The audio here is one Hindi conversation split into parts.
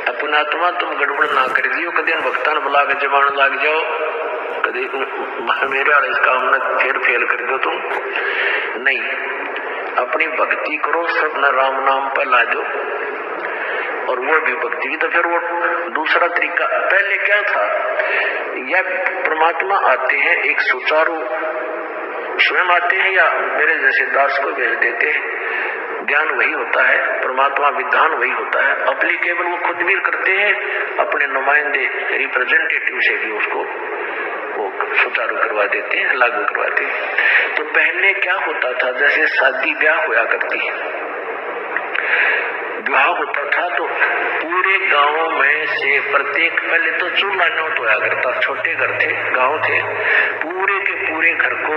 अपना आत्मा तुम गड़बड़ ना कर दियो, कदे भक्तान बुला के जबान लाग जाओ, कदे मेरे वाले इस काम में फिर फेल कर दो तुम नहीं। अपनी भक्ति करो, सब न राम नाम पर ला दो, और वो भी भक्ति की। तो फिर वो दूसरा तरीका, पहले क्या था, या परमात्मा आते हैं एक सुचारू, स्वयं आते हैं या मेरे जैसे दास को भेज देते हैं, ज्ञान वही होता है, परमात्मा विधान वही होता है, अप्लीकेबल वो खुद भी करते हैं, अपने नुमाइंदे रिप्रेजेंटेटिव से भी उसको वो सुचारू करवा देते हैं, लागू करवाते हैं। तो पहले क्या होता था, जैसे शादी ब्याह होया करती है, विवाह होता था तो पूरे गांव में से प्रत्येक, पहले तो चूल्हा नौत होया करता, छोटे घर थे, गांव थे, पूरे के पूरे घर को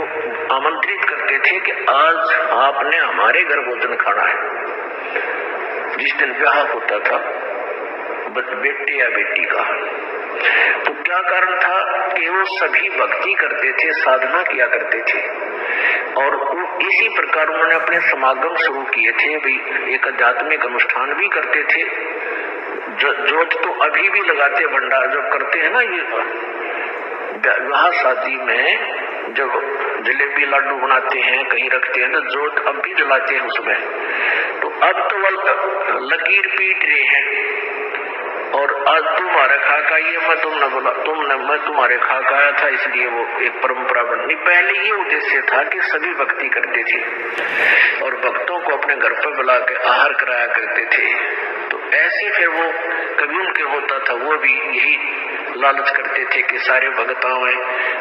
आमंत्रित करते थे कि आज आपने हमारे घर भोजन खाना है। जिस दिन विवाह होता था बेटे या बेटी का, तो क्या कारण था कि वो सभी भक्ति करते थे, साधना किया करते थे, और इसी प्रकार उन्होंने अपने समागम शुरू किए थे। भी एक आध्यात्मिक अनुष्ठान भी करते थे, जोत तो अभी भी लगाते, भंडार जब करते हैं ना, ये विवाह शादी में जब जलेबी लाडू बनाते हैं, कहीं रखते हैं, तो जोत अब भी जलाते हैं उसमें। तो अब तो वह लकीर पीट रहे हैं, और आज तुम्हारे खाका ये मैं तुम्हारे खाका आया था, इसलिए वो एक परंपरा बनी। पहले ये उद्देश्य था कि सभी भक्ति करते थे और भक्तों को अपने घर पर बुला के आहार कराया करते थे। तो ऐसे फिर वो कभी उनके होता था, वो भी यही लालच करते थे कि सारे भक्त आवे,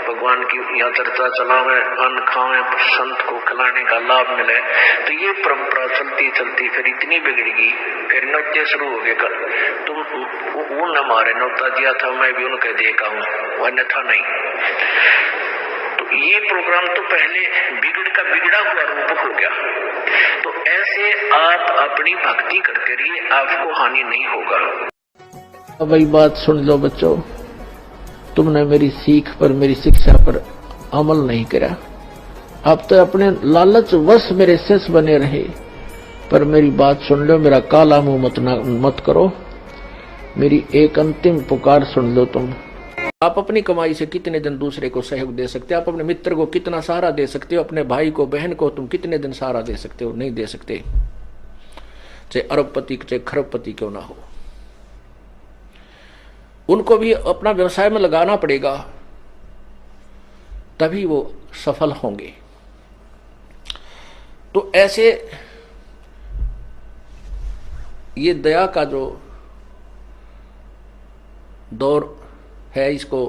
भगवान की यहाँ चर्चा चलावे, अन्न खावे, संत को खिलाने का लाभ मिले। तो ये परंपरा चलती चलती फिर इतनी बिगड़ गई, फिर नृत्य शुरू हो गए। तुम वो न मारे नौता दिया था, मैं भी उनके देखा हूँ, अन्यथा नहीं। तो ये प्रोग्राम तो पहले बिगड़ा हुआ रूप हो गया। तो ऐसे आप अपनी भक्ति करते रहिए, आपको हानि नहीं होगा। अब वही बात सुन लो बच्चों, तुमने मेरी सीख पर, मेरी शिक्षा पर अमल नहीं करा, अब तो अपने लालच वश मेरे शिष्य बने रहे। पर मेरी बात सुन लो, मेरा काला मुंह मत करो, मेरी एक अंतिम पुकार सुन लो तुम। आप अपनी कमाई से कितने दिन दूसरे को सहयोग दे सकते हो? आप अपने मित्र को कितना सहारा दे सकते हो? अपने भाई को, बहन को तुम कितने दिन सहारा दे सकते हो? नहीं दे सकते, चाहे अरबपति चाहे खरबपति क्यों ना हो। उनको भी अपना व्यवसाय में लगाना पड़ेगा, तभी वो सफल होंगे। तो ऐसे ये दया का जो दौर है, इसको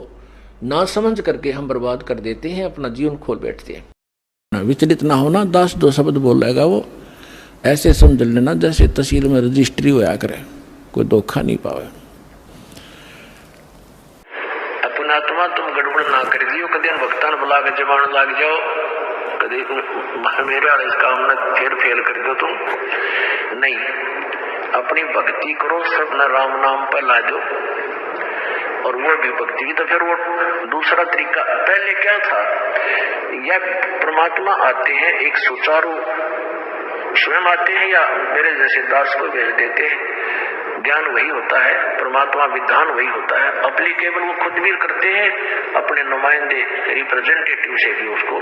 ना समझ करके हम बर्बाद कर देते हैं, अपना जीवन खोल बैठते हैं। विचलित ना होना, 10-2 शब्द बोल रहेगा वो, ऐसे समझ लेना जैसे तहसील में रजिस्ट्री होया करे, कोई धोखा नहीं पावे। अपना आत्मा तुम गड़बड़ ना कर दियो, कदे भक्तान बुला के जबान लाग जाओ, कदे मेरे वाले इस काम में फिर फेल कर दो तुम नहीं। अपनी भक्ति करो, सब न राम नाम पर ला दो, और वो भी भक्ति की। तो फिर वो दूसरा तरीका, पहले क्या था, या परमात्मा आते हैं एक सुचारू, स्वयं आते हैं या मेरे जैसे दास को भेज देते हैं, ज्ञान वही होता है, परमात्मा विधान वही होता है, अप्लीकेबल वो खुद भी करते हैं, अपने नुमाइंदे रिप्रेजेंटेटिव से भी उसको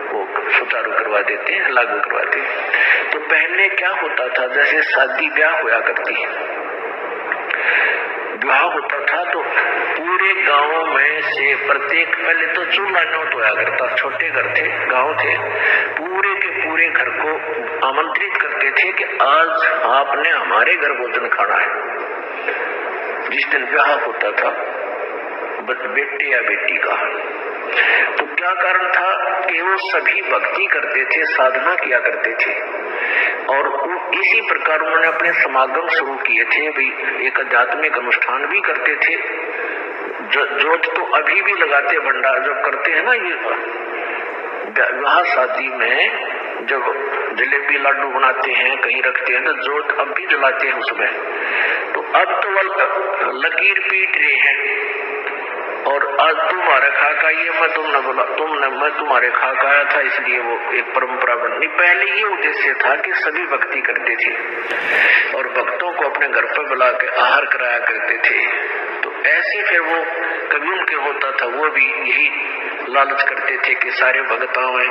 वो सुचारू करवा देते हैं, लागू करवाते हैं। तो पहले क्या होता था, जैसे शादी ब्याह होया करती है, विवाह होता था तो पूरे गांव में से प्रत्येक, पहले तो चूल्हा नौत होया करता, छोटे घर थे, गांव थे, पूरे के पूरे घर को आमंत्रित करते थे कि आज आपने हमारे घर भोजन खाना है। जिस दिन विवाह होता था बेटे या बेटी का, तो क्या कारण था कि वो सभी भक्ति करते थे, साधना किया करते थे, और इसी प्रकार उन्होंने अपने समागम शुरू किए थे। भी एक आध्यात्मिक अनुष्ठान भी करते थे, जोत तो अभी भी लगाते, भंडार जब करते हैं ना, ये विवाह शादी में जब जलेबी लाडू बनाते हैं, कहीं रखते हैं, तो जोत अब भी जलाते हैं उसमें। तो अब तो वह लकीर पीट रहे हैं, और आज तुम्हारे खाक आई है, मैं तुम्हारे खाक आया था, इसलिए वो एक परंपरा बन नहीं। पहले ये उद्देश्य था कि सभी भक्ति करते थे और भक्तों को अपने घर पर बुला के आहार कराया करते थे। तो ऐसे फिर वो कभी उनके होता था, वो भी यही लालच करते थे कि सारे भगत आवे,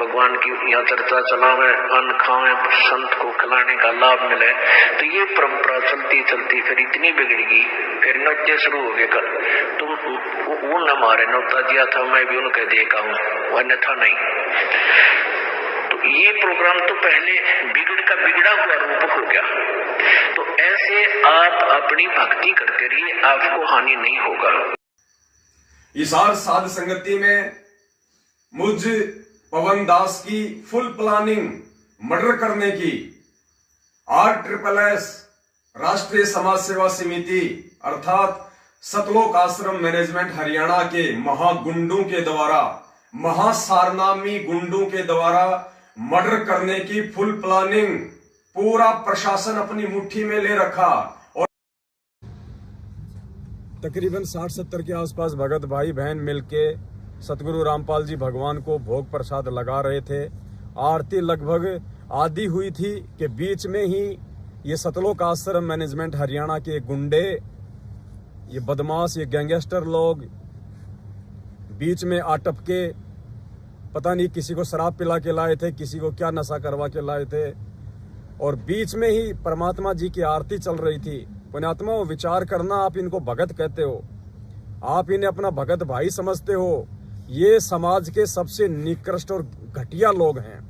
भगवान की यहाँ चर्चा चलावे, अन्न खावे, संत को खिलाने का लाभ मिले। तो ये परंपरा चलती चलती फिर इतनी बिगड़ गई, फिर नृत्य शुरू हो गया। तुम वो न मारे नौता दिया था, मैं भी उनके देखा हूँ, अन्यथा नहीं। तो ये प्रोग्राम तो पहले बिगड़ा हुआ रूप हो गया। तो ऐसे आप अपनी भक्ति करते रहिए, आपको हानि नहीं होगा। इसार साध संगति में मुझ पवन दास की फुल प्लानिंग मर्डर करने की RSSS राष्ट्रीय समाज सेवा समिति अर्थात सतलोक आश्रम मैनेजमेंट हरियाणा के महागुंडों के द्वारा, महासारनामी गुंडों के द्वारा मर्डर करने की फुल प्लानिंग पूरा प्रशासन अपनी मुट्ठी में ले रखा। और तकरीबन 60-70 के आसपास भगत भाई बहन मिलके सतगुरु रामपाल जी भगवान को भोग प्रसाद लगा रहे थे। आरती लगभग आधी हुई थी कि बीच में ही ये सतलोक आश्रम मैनेजमेंट हरियाणा के गुंडे, ये बदमाश, ये गैंगस्टर लोग बीच में आटप के, पता नहीं किसी को शराब पिला के लाए थे, किसी को क्या नशा करवा के लाए थे। और बीच में ही परमात्मा जी की आरती चल रही थी। पुण्यात्मा, विचार करना, आप इनको भगत कहते हो, आप इन्हें अपना भगत भाई समझते हो, ये समाज के सबसे निकृष्ट और घटिया लोग हैं।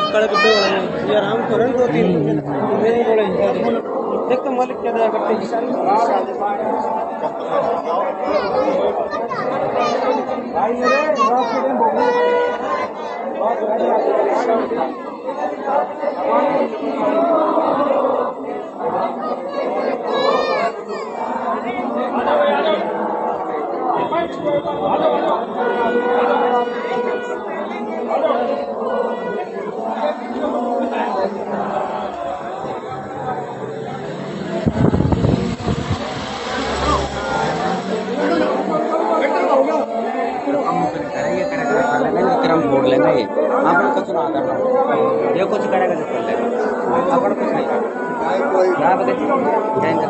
काले कपड़े वाले हैं, ये आराम करो 2-3 मेरे बोले देख तो मालिक क्या करते फोड़ लेंगे। आपने कुछ ना करना, ये कुछ करेगा जो कर लेगा, अपन कुछ नहीं यहाँ पे जैन का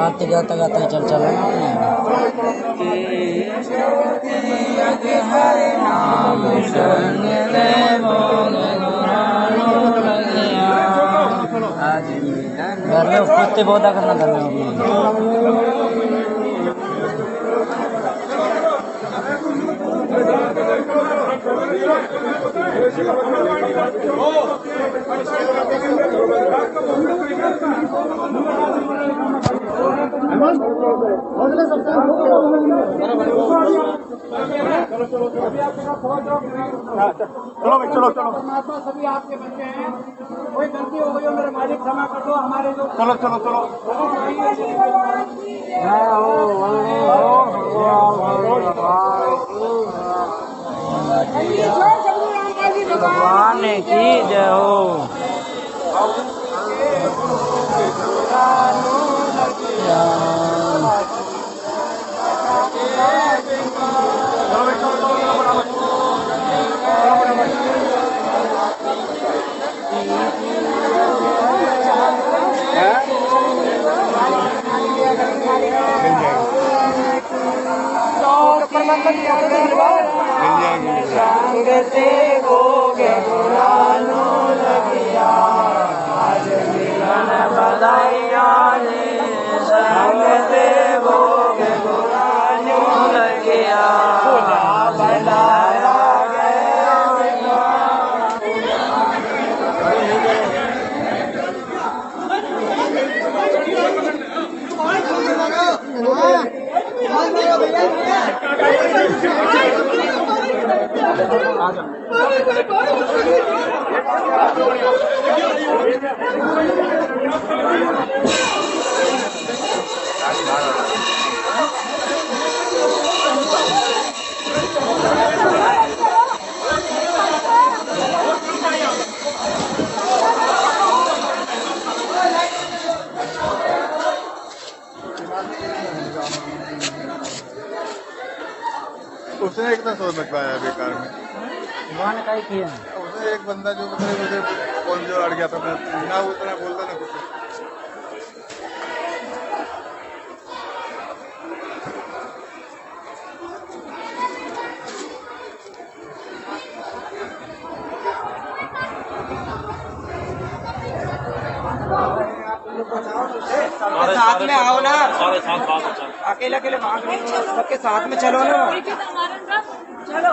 आते गाता गाता चल चल घर में कुत्ते बहुत करना घर में चलो परमात्मा सभी आपके बच्चे हैं, कोई गलती हो गई हो मेरे मालिक क्षमा कर दो। हमारे जो चलो भगवान की जय हो। चलो उसने एक ना सोच लगवाया बेकार में, भगवान का ही किया उसने एक बंदा जो मतलब मुझे कौन जो अड़ गया था, मैं ना उतना बोलता ना कुछ। साथ में आओ ना, अकेले अकेले भाग रहे हो, सबके साथ में चलो ना। चलो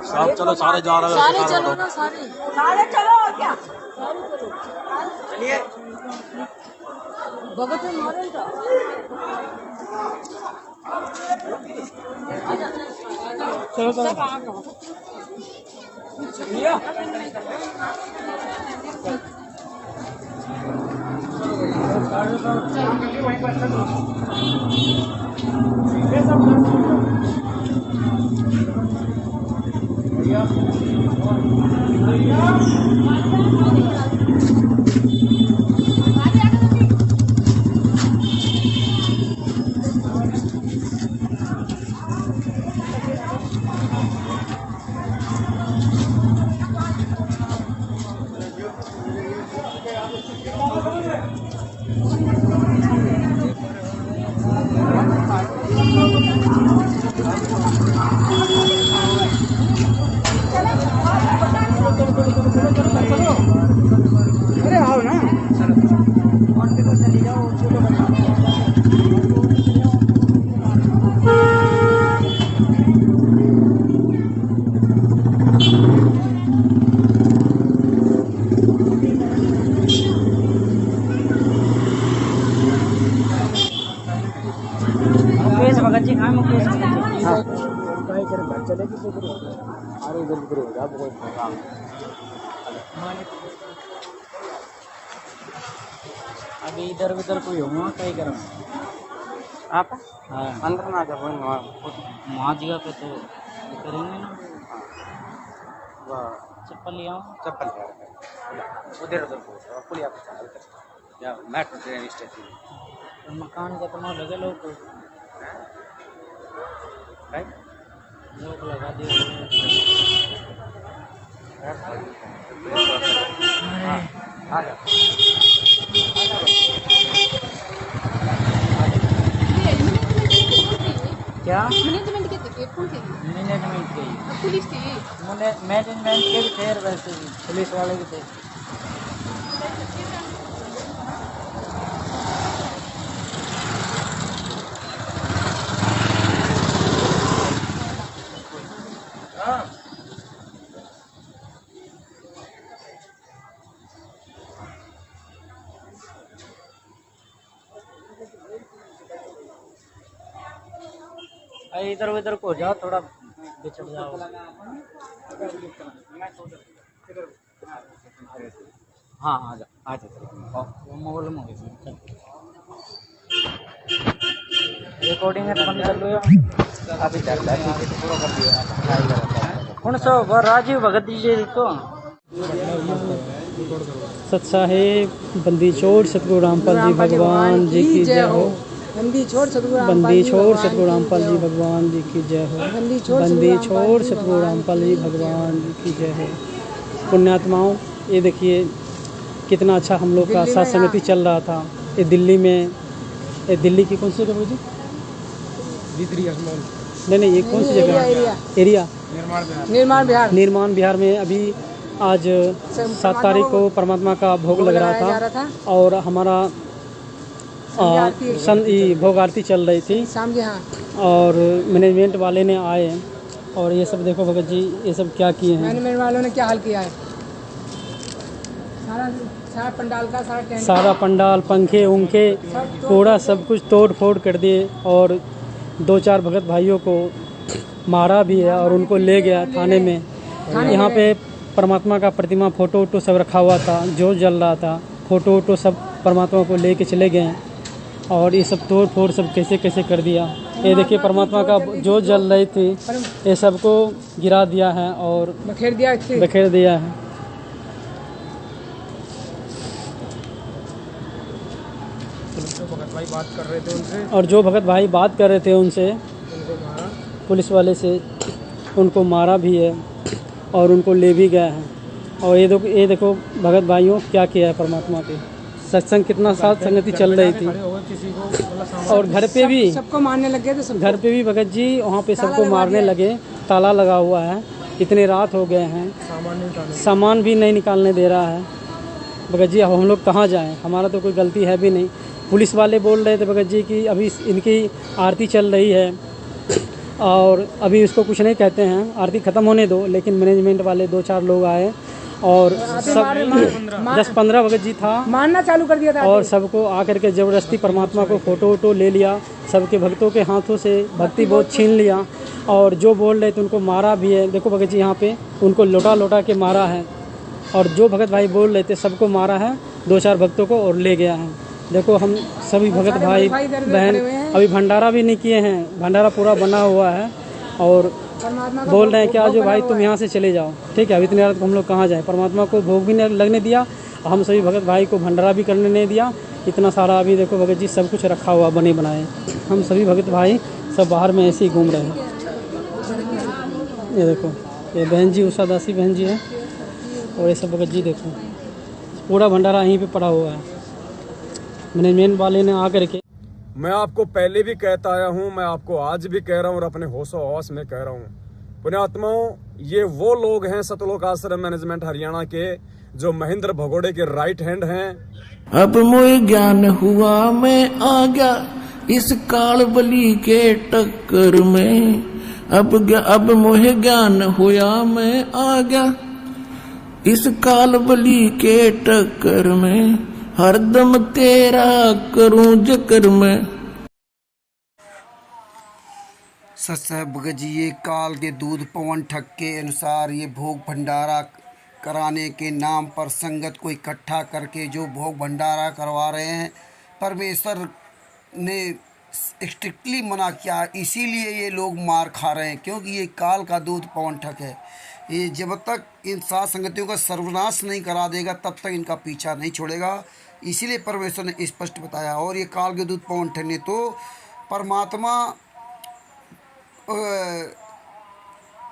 साथ चलो, सारे जा रहे हैं, सारे चलो ना, सारे चलो। और क्या चलिए भगत मारे चलो चलो अरे आओ ना, चली जाओ। मुकेश भगत जी हाँ, मुकेश भगत जी चलेगी तो अरे इधर उधर हो जा कोई प्रोग्राम। अभी इधर उधर कोई होगा कहीं करो आप। हाँ अंदर ना जाओ, वहाँ जगह पे तो करेंगे ना। चप्पल ले आओ, चप्पल उधर उधर पुलिया या मेट्रो ट्रेन स्टेशन। मकान का तो लगे लोग को लोग लगा दिए। आ जाओ क्या मैनेजमेंट के थे, कौन थे? मैनेजमेंट के पुलिस थी। मैनेजमेंट के भी थे, वैसे भी पुलिस वाले भी थे। इधर उधर को जाओ, थोड़ा बिछड़ जाओ। हाँ आ जाओ, आ जाओ। वो मोबाइल में रिकॉर्डिंग है तो बंद कर लो। अभी चल रहा है, पूरा कर दिया। कौन सा वो राजीव भगत जी को सत्साहेब बंदी छोड़ सतगुरु रामपाल जी भगवान जी की जय हो। बंदी छोड़ सतगुरु बंदी छोड़ सतगुरु रामपाल जी भगवान जी की जय हो। बंदी छोड़ सतगुरु रामपाल जी भगवान जी की जय हो। पुण्यात्माओं, ये देखिए कितना अच्छा हम लोग का साथ समिति चल रहा था। ये दिल्ली में, ये दिल्ली की कौन सी जगह जी? नहीं, ये कौन सी जगह है? एरिया निर्माण बिहार में अभी आज 7 तारीख को परमात्मा का भोग लग रहा था और हमारा भोग आरती चल रही थी शाम के। हाँ, और मैनेजमेंट वाले ने आए और ये सब देखो भगत जी, ये सब क्या किए हैं। मैनेजमेंट वालों ने क्या हाल किया है? सारा पंडाल का सारा पंडाल, पंखे उंखे पूरा सब कुछ तोड़ फोड़ कर दिए और 2-4 भगत भाइयों को मारा भी है और उनको ले गया थाने में। यहाँ पे परमात्मा का प्रतिमा, फोटो वोटो सब रखा हुआ था, जो जल रहा था, फोटो वोटो सब परमात्मा को ले के चले गए और ये सब तोड़ फोड़ सब कैसे कैसे कर दिया। ये देखिए परमात्मा का जो जल रही थी ये सबको गिरा दिया है और बखेर दिया है। और जो भगत भाई बात कर रहे थे उनसे, पुलिस वाले से, उनको मारा भी है और उनको ले भी गया है। और ये देखो भगत भाइयों क्या किया है परमात्मा के। सत्संग कितना साथ संगति चल रही थी और घर पे भी सबको मारने लगे थे। घर पे भी भगत जी वहाँ पे सबको मारने लगे, ताला लगा हुआ है, इतने रात हो गए हैं, सामान भी नहीं निकालने दे रहा है। भगत जी अब हम लोग कहाँ जाएं? हमारा तो कोई गलती है भी नहीं। पुलिस वाले बोल रहे थे भगत जी कि अभी इनकी आरती चल रही है और अभी इसको कुछ नहीं कहते हैं, आरती ख़त्म होने दो। लेकिन मैनेजमेंट वाले 2-4 लोग आए और सब 10-15 भगत जी था, मारना चालू कर दिया था और सबको आकर के ज़बरदस्ती परमात्मा को फ़ोटो वोटो ले लिया, सबके भक्तों के हाथों से भक्ति बोध छीन लिया और जो बोल रहे थे उनको मारा भी है। देखो भगत जी यहाँ पे उनको लोटा के मारा है और जो भगत भाई बोल रहे थे सबको मारा है, 2-4 भक्तों को और ले गया है। देखो हम सभी भगत भाई बहन अभी भंडारा भी नहीं किए हैं, भंडारा पूरा बना हुआ है और बोल रहे हैं कि आज भाई तुम यहाँ से चले जाओ, ठीक है। अब इतनी रात को हम लोग कहाँ जाएँ? परमात्मा को भोग भी नहीं लगने दिया, हम सभी भगत भाई को भंडारा भी करने नहीं दिया। इतना सारा अभी देखो भगत जी सब कुछ रखा हुआ बने बनाए, हम सभी भगत भाई सब बाहर में ऐसे ही घूम रहे हैं। ये देखो ये बहन जी उषा दासी बहन जी है और ये सब भगत जी देखो पूरा भंडारा यहीं पे पड़ा हुआ है। मैनेजमेंट वाले ने आकर के, मैं आपको पहले भी कहता आया हूँ, मैं आपको आज भी कह रहा हूँ और अपने होशो हौस में कह रहा हूँ, पुण्यात्माओं, ये वो लोग हैं सतलोक आश्रम मैनेजमेंट हरियाणा के जो महेंद्र भगोड़े के राइट हैंड हैं। अब मोए ज्ञान हुआ मैं आ गया इस काल बली के टक्कर में, अब मोहे ज्ञान हुआ मैं आ गया इस काल बली के टक्कर में, हरदम तेरा करूं जिक्र में। सच है भगत जी, ये काल के दूध पवन ठग के अनुसार ये भोग भंडारा कराने के नाम पर संगत को इकट्ठा करके जो भोग भंडारा करवा रहे हैं, परमेश्वर ने स्ट्रिक्टली मना किया, इसीलिए ये लोग मार खा रहे हैं, क्योंकि ये काल का दूध पवन ठग है। ये जब तक इन सात संगतियों का सर्वनाश नहीं करा देगा तब तक इनका पीछा नहीं छोड़ेगा, इसीलिए परमेश्वर ने स्पष्ट बताया। और ये काल के दूध पवन ठग ने तो परमात्मा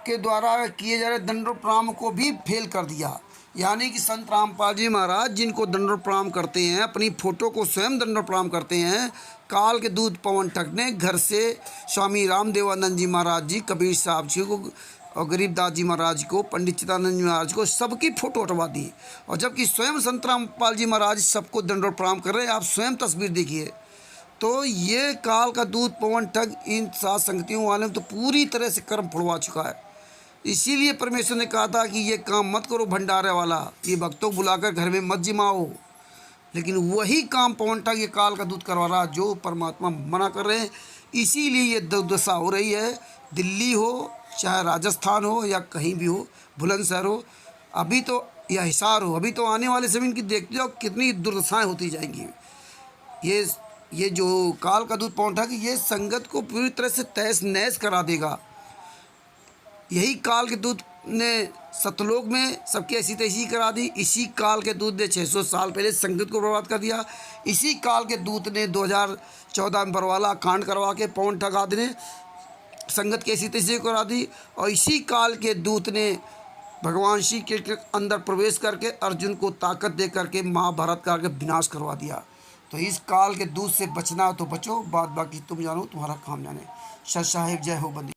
के द्वारा किए जा रहे दंडोप्रणाम को भी फेल कर दिया। यानी कि संत रामपाल जी महाराज जिनको दंडोप्रणाम करते हैं, अपनी फ़ोटो को स्वयं दंडोप्रणाम करते हैं, काल के दूध पवन ठग ने घर से स्वामी रामदेवानंद जी महाराज जी, कबीर साहब जी को और गरीबदास जी महाराज को, पंडित चिदानंद जी महाराज को, सबकी फ़ोटो हटवा दी। और जबकि स्वयं संत रामपाल जी महाराज सबको दंडोप्रणाम कर रहे हैं, आप स्वयं तस्वीर देखिए। तो ये काल का दूध पवन ठग इन सात संगतियों वाले तो पूरी तरह से कर्म फुड़वा चुका है। इसीलिए परमेश्वर ने कहा था कि ये काम मत करो भंडारे वाला, ये भक्तों को बुलाकर घर में मत जिमाओ। लेकिन वही काम पवन ठग ये काल का दूध करवा रहा जो परमात्मा मना कर रहे हैं। इसीलिए ये दुर्दशा हो रही है, दिल्ली हो चाहे राजस्थान हो या कहीं भी हो, बुलंदशहर हो, अभी तो या हिसार हो, अभी तो आने वाले समय इनकी देखते जाओ कितनी दुर्दशाएं होती जाएंगी। ये जो काल का दूध पवन ठग ये संगत को पूरी तरह से तहस नहस करा देगा। यही काल के दूध ने सतलोक में सबकी ऐसी तैसी करा दी। इसी काल के दूध ने 600 साल पहले संगत को बर्बाद कर दिया। इसी काल के दूध ने 2014 में बरवाला कांड करवा के पवन ठग आदि ने संगत की ऐसी तैसी करा दी। और इसी काल के दूत ने भगवान श्री के अंदर प्रवेश करके अर्जुन को ताकत दे करके महाभारत का विनाश करवा दिया। तो इस काल के दूत से बचना तो बचो, बात बाकी तुम जानो, तुम्हारा काम जाने। सत साहिब जय हो बंदी।